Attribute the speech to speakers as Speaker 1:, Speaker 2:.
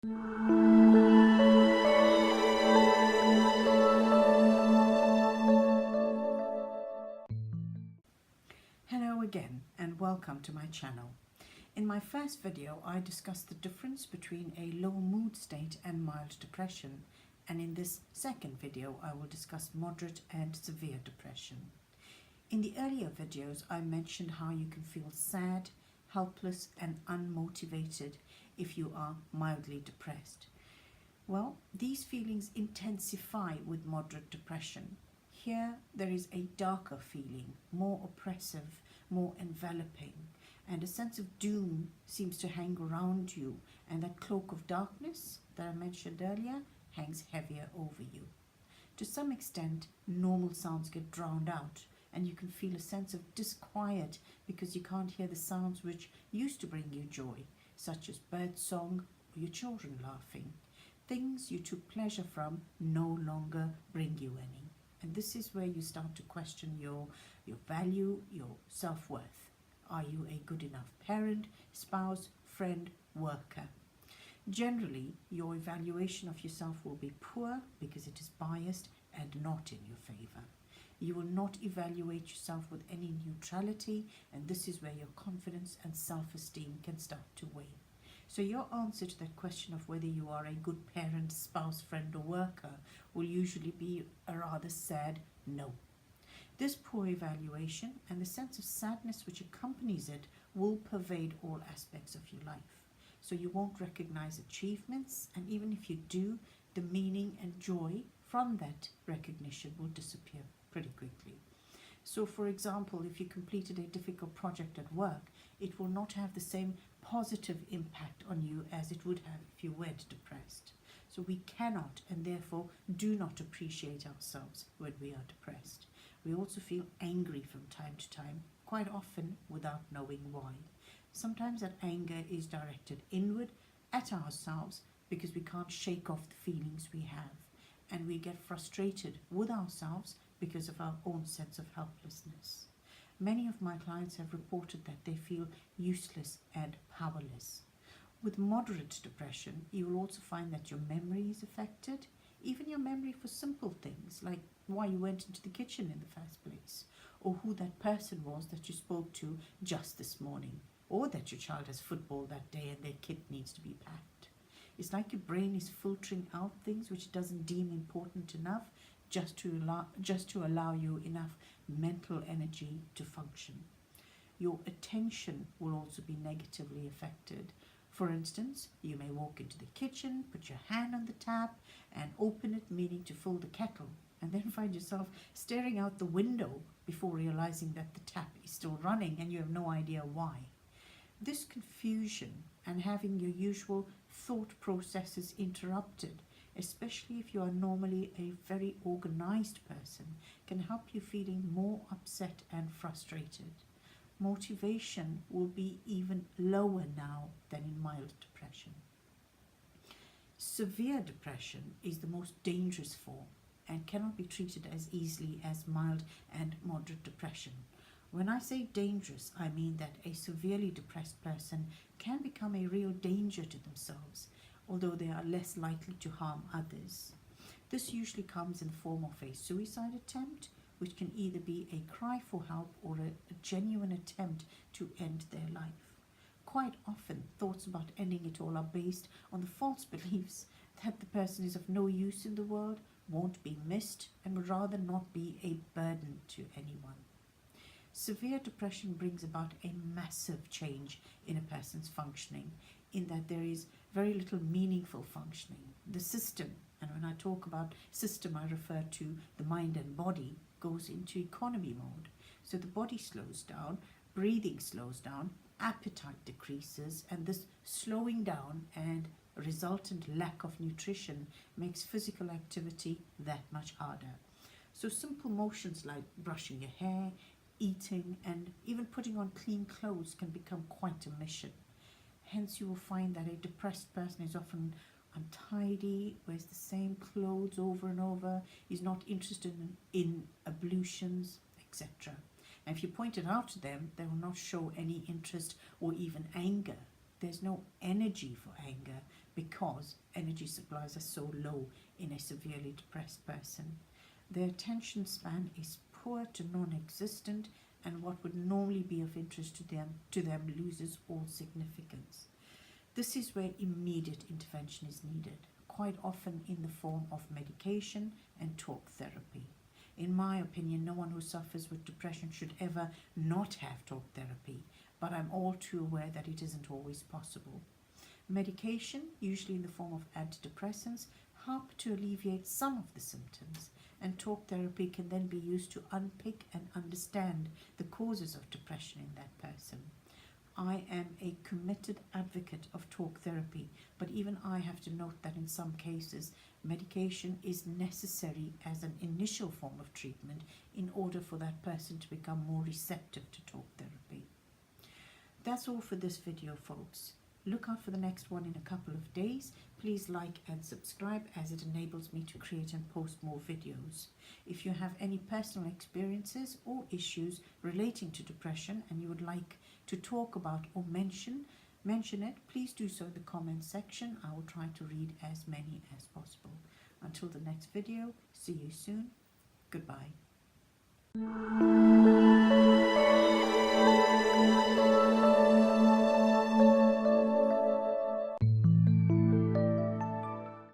Speaker 1: Hello again and welcome to my channel. In my first video I discussed the difference between a low mood state and mild depression, and in this second video I will discuss moderate and severe depression. In the earlier videos I mentioned how you can feel sad, helpless and unmotivated if you are mildly depressed. Well, these feelings intensify with moderate depression. Here there is a darker feeling, more oppressive, more enveloping, and a sense of doom seems to hang around you, and that cloak of darkness that I mentioned earlier hangs heavier over you. To some extent, normal sounds get drowned out, and you can feel a sense of disquiet because you can't hear the sounds which used to bring you joy, such as birdsong or your children laughing. Things you took pleasure from no longer bring you any. And this is where you start to question your value, your self-worth. Are you a good enough parent, spouse, friend, worker? Generally, your evaluation of yourself will be poor because it is biased and not in your favor. You will not evaluate yourself with any neutrality, and this is where your confidence and self-esteem can start to wane. So your answer to that question of whether you are a good parent, spouse, friend or worker will usually be a rather sad no. This poor evaluation and the sense of sadness which accompanies it will pervade all aspects of your life. So you won't recognize achievements, and even if you do, the meaning and joy from that recognition will disappear pretty quickly. So for example, if you completed a difficult project at work, it will not have the same positive impact on you as it would have if you weren't depressed. So we cannot and therefore do not appreciate ourselves when we are depressed. We also feel angry from time to time, quite often without knowing why. Sometimes that anger is directed inward at ourselves because we can't shake off the feelings we have, and we get frustrated with ourselves because of our own sense of helplessness. Many of my clients have reported that they feel useless and powerless. With moderate depression, you will also find that your memory is affected, even your memory for simple things like why you went into the kitchen in the first place, or who that person was that you spoke to just this morning, or that your child has football that day and their kit needs to be packed. It's like your brain is filtering out things which it doesn't deem important enough just to allow you enough mental energy to function. Your attention will also be negatively affected. For instance, you may walk into the kitchen, put your hand on the tap and open it, meaning to fill the kettle, and then find yourself staring out the window before realizing that the tap is still running and you have no idea why. This confusion and having your usual thought processes interrupted, especially if you are normally a very organized person, can help you feeling more upset and frustrated. Motivation will be even lower now than in mild depression. Severe depression is the most dangerous form and cannot be treated as easily as mild and moderate depression. When I say dangerous, I mean that a severely depressed person can become a real danger to themselves, although they are less likely to harm others. This usually comes in the form of a suicide attempt, which can either be a cry for help or a genuine attempt to end their life. Quite often, thoughts about ending it all are based on the false beliefs that the person is of no use in the world, won't be missed, and would rather not be a burden to anyone. Severe depression brings about a massive change in a person's functioning, in that there is very little meaningful functioning. The system, and when I talk about system I refer to the mind and body, goes into economy mode. So the body slows down, breathing slows down, appetite decreases, and this slowing down and resultant lack of nutrition makes physical activity that much harder. So simple motions like brushing your hair, eating, and even putting on clean clothes can become quite a mission. Hence you will find that a depressed person is often untidy, wears the same clothes over and over, is not interested in ablutions, etc. And if you point it out to them, they will not show any interest or even anger. There's no energy for anger because energy supplies are so low in a severely depressed person. Their attention span is poor to non-existent, and what would normally be of interest to them loses all significance. This is where immediate intervention is needed, quite often in the form of medication and talk therapy. In my opinion, no one who suffers with depression should ever not have talk therapy, but I'm all too aware that it isn't always possible. Medication, usually in the form of antidepressants, help to alleviate some of the symptoms, and talk therapy can then be used to unpick and understand the causes of depression in that person. I am a committed advocate of talk therapy, but even I have to note that in some cases, medication is necessary as an initial form of treatment in order for that person to become more receptive to talk therapy. That's all for this video, folks. Look out for the next one in a couple of days. Please like and subscribe, as it enables me to create and post more videos. If you have any personal experiences or issues relating to depression and you would like to talk about or mention it, please do so in the comments section. I will try to read as many as possible. Until the next video, see you soon. Goodbye.